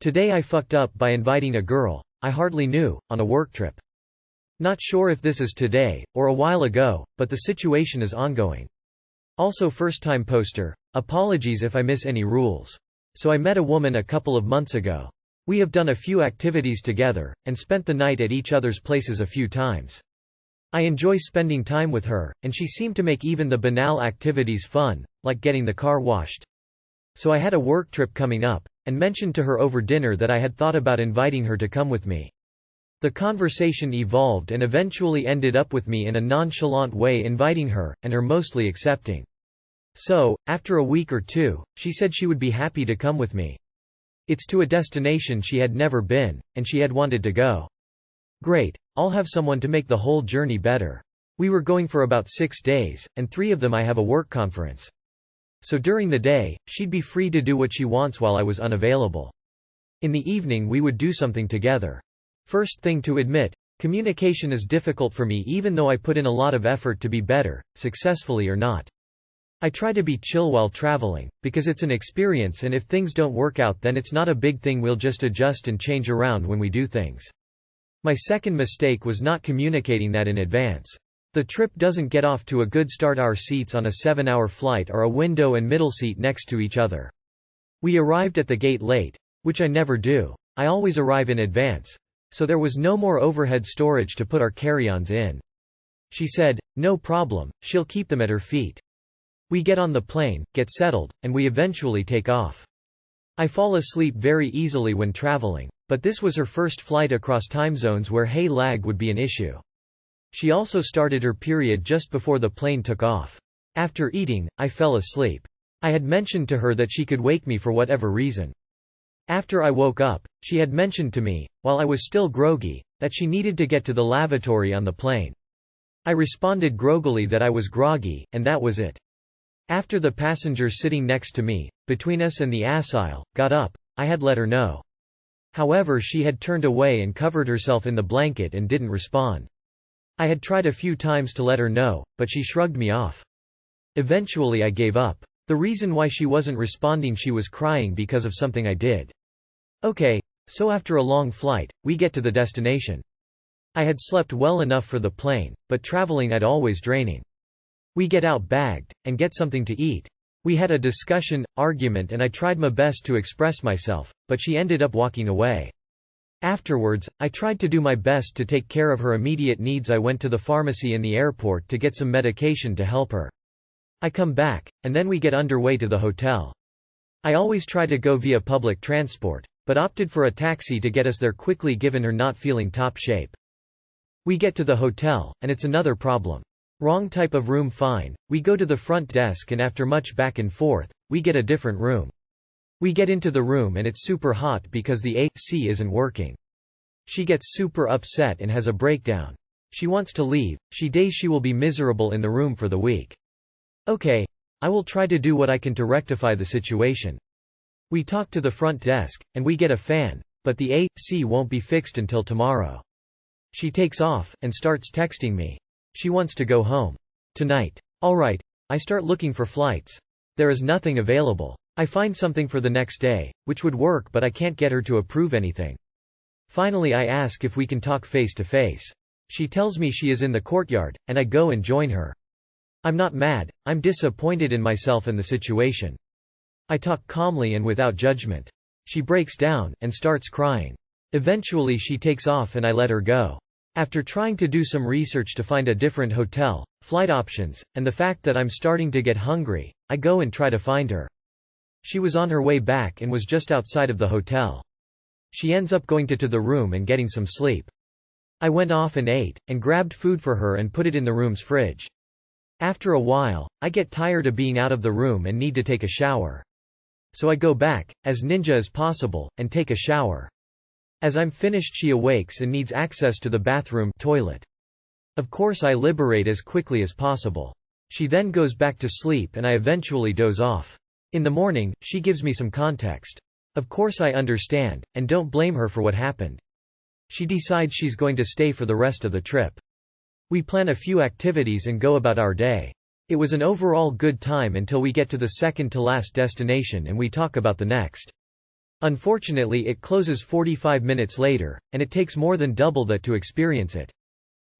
Today I fucked up by inviting a girl I hardly knew on a work trip. Not sure if this is today, or a while ago, but the situation is ongoing. Also first-time poster, apologies if I miss any rules. So I met a woman a couple of months ago. We have done a few activities together, and spent the night at each other's places a few times. I enjoy spending time with her, and she seemed to make even the banal activities fun, like getting the car washed. So I had a work trip coming up, and mentioned to her over dinner that I had thought about inviting her to come with me. The conversation evolved and eventually ended up with me in a nonchalant way inviting her, and her mostly accepting. So, after a week or two, she said she would be happy to come with me. It's to a destination she had never been, and she had wanted to go. Great, I'll have someone to make the whole journey better. We were going for about 6 days, and 3 of them I have a work conference. So during the day, she'd be free to do what she wants while I was unavailable. In the evening we would do something together. First thing to admit, communication is difficult for me even though I put in a lot of effort to be better, successfully or not. I try to be chill while traveling, because it's an experience and if things don't work out then it's not a big thing, we'll just adjust and change around when we do things. My second mistake was not communicating that in advance. The trip doesn't get off to a good start. Our seats on a 7-hour flight are a window and middle seat next to each other. We arrived at the gate late, which I never do. I always arrive in advance. So there was no more overhead storage to put our carry-ons in. She said, no problem, she'll keep them at her feet. We get on the plane, get settled, and we eventually take off. I fall asleep very easily when traveling, but this was her first flight across time zones where lag would be an issue. She also started her period just before the plane took off. After eating, I fell asleep. I had mentioned to her that she could wake me for whatever reason. After I woke up, she had mentioned to me, while I was still groggy, that she needed to get to the lavatory on the plane. I responded groggily that I was groggy, and that was it. After the passenger sitting next to me, between us and the aisle, got up, I had let her know. However, she had turned away and covered herself in the blanket and didn't respond. I had tried a few times to let her know, but she shrugged me off. Eventually I gave up. The reason why she wasn't responding, she was crying because of something I did. Okay, so after a long flight, we get to the destination. I had slept well enough for the plane, but traveling had always draining. We get out bagged, and get something to eat. We had a discussion, argument and I tried my best to express myself, but she ended up walking away. Afterwards, I tried to do my best to take care of her immediate needs. I went to the pharmacy in the airport to get some medication to help her. I come back, and then we get underway to the hotel. I always try to go via public transport, but opted for a taxi to get us there quickly given her not feeling top shape. We get to the hotel, and it's another problem. Wrong type of room. Fine, we go to the front desk and after much back and forth, we get a different room. We get into the room and it's super hot because the AC isn't working. She gets super upset and has a breakdown. She wants to leave, she says she will be miserable in the room for the week. Okay, I will try to do what I can to rectify the situation. We talk to the front desk, and we get a fan, but the AC won't be fixed until tomorrow. She takes off, and starts texting me. She wants to go home. Tonight. Alright, I start looking for flights. There is nothing available. I find something for the next day, which would work but I can't get her to approve anything. Finally I ask if we can talk face to face. She tells me she is in the courtyard, and I go and join her. I'm not mad, I'm disappointed in myself and the situation. I talk calmly and without judgment. She breaks down, and starts crying. Eventually she takes off and I let her go. After trying to do some research to find a different hotel, flight options, and the fact that I'm starting to get hungry, I go and try to find her. She was on her way back and was just outside of the hotel. She ends up going to the room and getting some sleep. I went off and ate, and grabbed food for her and put it in the room's fridge. After a while, I get tired of being out of the room and need to take a shower. So I go back, as ninja as possible, and take a shower. As I'm finished she awakes and needs access to the bathroom toilet. Of course I liberate as quickly as possible. She then goes back to sleep and I eventually doze off. In the morning, she gives me some context. Of course I understand, and don't blame her for what happened. She decides she's going to stay for the rest of the trip. We plan a few activities and go about our day. It was an overall good time until we get to the second to last destination and we talk about the next. Unfortunately, it closes 45 minutes later, and it takes more than double that to experience it.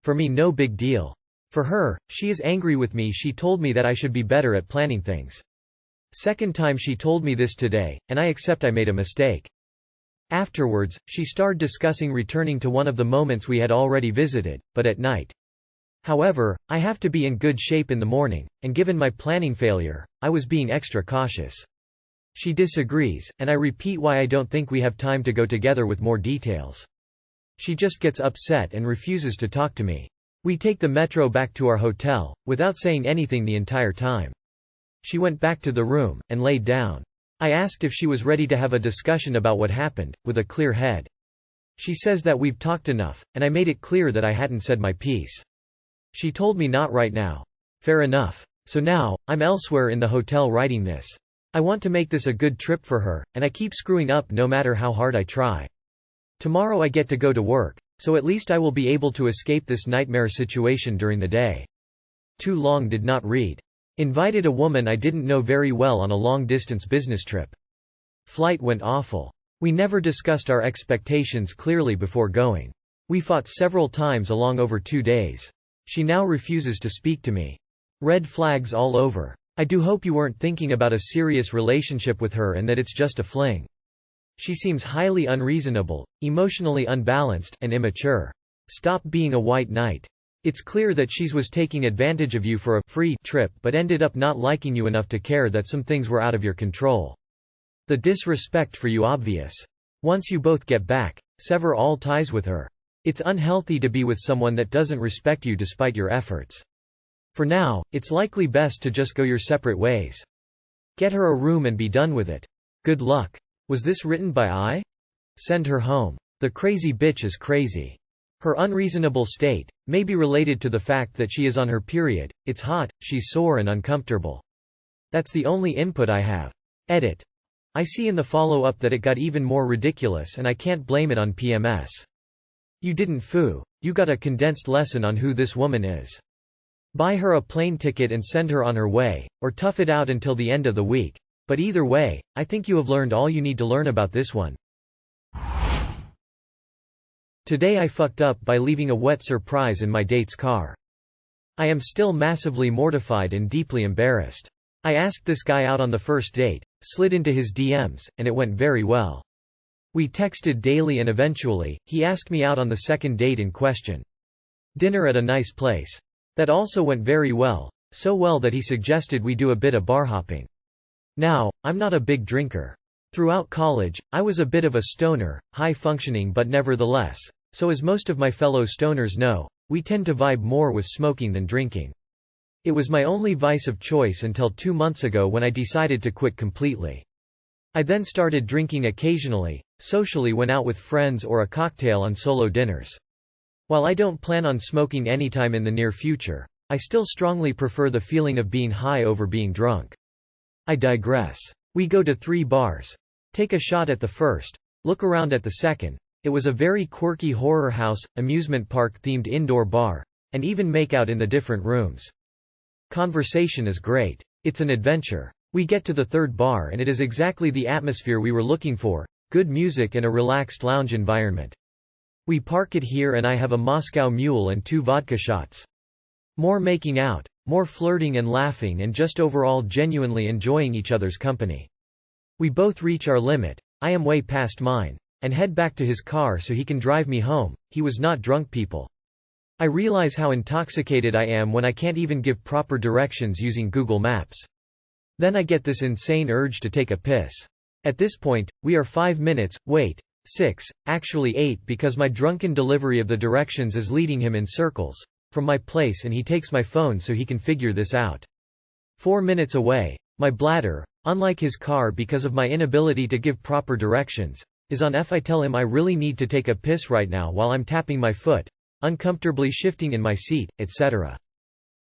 For me, no big deal. For her, she is angry with me. She told me that I should be better at planning things. Second time she told me this today, and I accept I made a mistake. Afterwards, she started discussing returning to one of the moments we had already visited, but at night. However, I have to be in good shape in the morning, and given my planning failure, I was being extra cautious. She disagrees, and I repeat why I don't think we have time to go together with more details. She just gets upset and refuses to talk to me. We take the metro back to our hotel, without saying anything the entire time. She went back to the room, and laid down. I asked if she was ready to have a discussion about what happened, with a clear head. She says that we've talked enough, and I made it clear that I hadn't said my piece. She told me not right now. Fair enough. So now, I'm elsewhere in the hotel writing this. I want to make this a good trip for her, and I keep screwing up no matter how hard I try. Tomorrow I get to go to work, so at least I will be able to escape this nightmare situation during the day. Too long did not read. Invited a woman I didn't know very well on a long-distance business trip. Flight went awful. We never discussed our expectations clearly before going. We fought several times along over 2 days. She now refuses to speak to me. Red flags all over. I do hope you weren't thinking about a serious relationship with her and that it's just a fling. She seems highly unreasonable, emotionally unbalanced, and immature. Stop being a white knight. It's clear that she was taking advantage of you for a free trip but ended up not liking you enough to care that some things were out of your control. The disrespect for you obvious. Once you both get back, sever all ties with her. It's unhealthy to be with someone that doesn't respect you despite your efforts. For now, it's likely best to just go your separate ways. Get her a room and be done with it. Good luck. Was this written by I? Send her home. The crazy bitch is crazy. Her unreasonable state may be related to the fact that she is on her period, it's hot, she's sore and uncomfortable. That's the only input I have. Edit. I see in the follow-up that it got even more ridiculous and I can't blame it on PMS. You didn't foo. You got a condensed lesson on who this woman is. Buy her a plane ticket and send her on her way, or tough it out until the end of the week. But either way, I think you have learned all you need to learn about this one. Today I fucked up by leaving a wet surprise in my date's car. I am still massively mortified and deeply embarrassed. I asked this guy out on the first date, slid into his DMs, and it went very well. We texted daily and eventually, he asked me out on the second date in question. Dinner at a nice place. That also went very well, so well that he suggested we do a bit of bar hopping. Now, I'm not a big drinker. Throughout college, I was a bit of a stoner, high functioning but nevertheless, so as most of my fellow stoners know, we tend to vibe more with smoking than drinking. It was my only vice of choice until 2 months ago when I decided to quit completely. I then started drinking occasionally, socially when out with friends or a cocktail on solo dinners. While I don't plan on smoking anytime in the near future, I still strongly prefer the feeling of being high over being drunk. I digress. We go to 3 bars. Take a shot at the first, look around at the second. It was a very quirky horror house, amusement park themed indoor bar, and even make out in the different rooms. Conversation is great. It's an adventure. We get to the 3rd bar and it is exactly the atmosphere we were looking for, good music and a relaxed lounge environment. We park it here and I have a Moscow Mule and 2 vodka shots. More making out, more flirting and laughing and just overall genuinely enjoying each other's company. We both reach our limit, I am way past mine, and head back to his car so he can drive me home. He was not drunk, people. I realize how intoxicated I am when I can't even give proper directions using Google Maps. Then I get this insane urge to take a piss. At this point, we are 5 minutes, wait, 6, actually 8 because my drunken delivery of the directions is leading him in circles, from my place and he takes my phone so he can figure this out. 4 minutes away, my bladder, unlike his car because of my inability to give proper directions, is on F. I tell him I really need to take a piss right now while I'm tapping my foot, uncomfortably shifting in my seat, etc.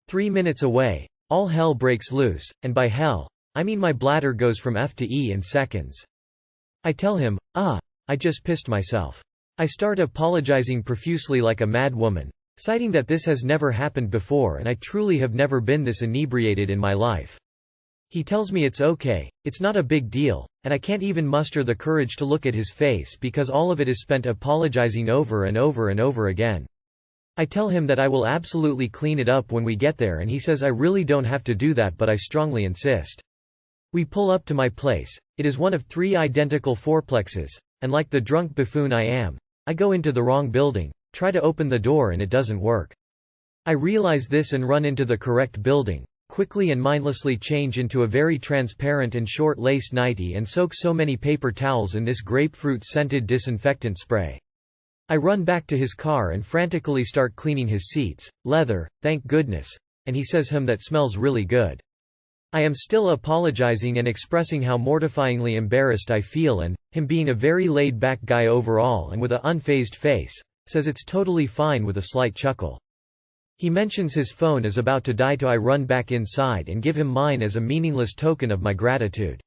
3 minutes away, all hell breaks loose, and by hell, I mean my bladder goes from F to E in seconds. I tell him, I just pissed myself. I start apologizing profusely like a mad woman, citing that this has never happened before and I truly have never been this inebriated in my life. He tells me it's okay, it's not a big deal, and I can't even muster the courage to look at his face because all of it is spent apologizing over and over and over again. I tell him that I will absolutely clean it up when we get there, and he says I really don't have to do that, but I strongly insist. We pull up to my place. It is one of 3 identical fourplexes, and like the drunk buffoon I am, I go into the wrong building, try to open the door, and it doesn't work. I realize this and run into the correct building, quickly and mindlessly change into a very transparent and short lace nightie and soak so many paper towels in this grapefruit-scented disinfectant spray. I run back to his car and frantically start cleaning his seats, leather, thank goodness, and he says that smells really good. I am still apologizing and expressing how mortifyingly embarrassed I feel, and him, being a very laid-back guy overall and with a unfazed face, says it's totally fine with a slight chuckle. He mentions his phone is about to die, so I run back inside and give him mine as a meaningless token of my gratitude.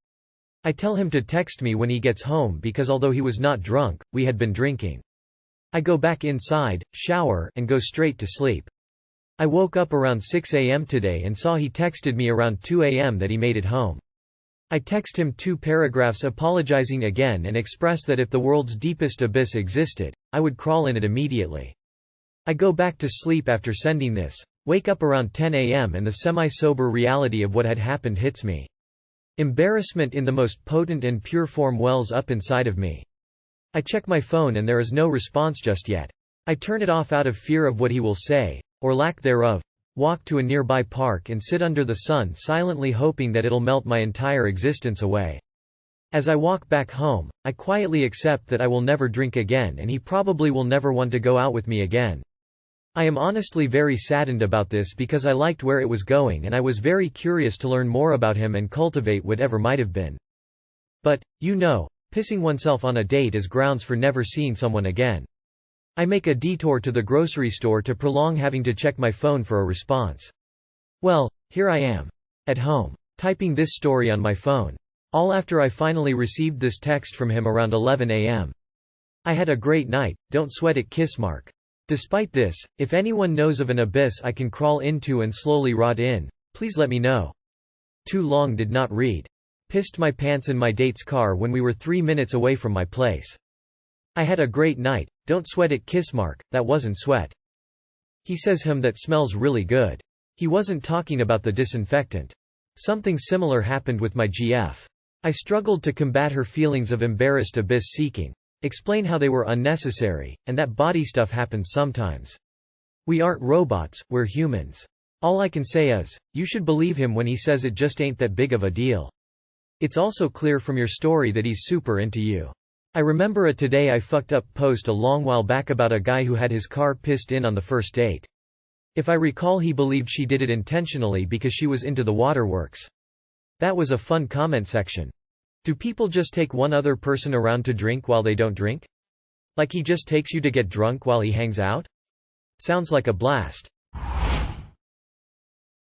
I tell him to text me when he gets home because although he was not drunk, we had been drinking. I go back inside, shower, and go straight to sleep. I woke up around 6 a.m. today and saw he texted me around 2 a.m. that he made it home. I text him 2 paragraphs apologizing again and express that if the world's deepest abyss existed, I would crawl in it immediately. I go back to sleep after sending this, wake up around 10 a.m. and the semi-sober reality of what had happened hits me. Embarrassment in the most potent and pure form wells up inside of me. I check my phone and there is no response just yet. I turn it off out of fear of what he will say, or lack thereof, walk to a nearby park and sit under the sun silently hoping that it'll melt my entire existence away. As I walk back home, I quietly accept that I will never drink again and he probably will never want to go out with me again. I am honestly very saddened about this because I liked where it was going and I was very curious to learn more about him and cultivate whatever might have been. But, pissing oneself on a date is grounds for never seeing someone again. I make a detour to the grocery store to prolong having to check my phone for a response. Well, here I am. At home. Typing this story on my phone. All after I finally received this text from him around 11 a.m. I had a great night, don't sweat it kiss mark. Despite this, if anyone knows of an abyss I can crawl into and slowly rot in, please let me know. Too long did not read. Pissed my pants in my date's car when we were 3 minutes away from my place. I had a great night, don't sweat it kiss mark, that wasn't sweat. He says that smells really good. He wasn't talking about the disinfectant. Something similar happened with my GF. I struggled to combat her feelings of embarrassed abyss seeking, explain how they were unnecessary, and that body stuff happens sometimes. We aren't robots, we're humans. All I can say is, you should believe him when he says it just ain't that big of a deal. It's also clear from your story that he's super into you. I remember a Today I Fucked Up post a long while back about a guy who had his car pissed in on the first date. If I recall, he believed she did it intentionally because she was into the waterworks. That was a fun comment section. Do people just take one other person around to drink while they don't drink? Like he just takes you to get drunk while he hangs out? Sounds like a blast.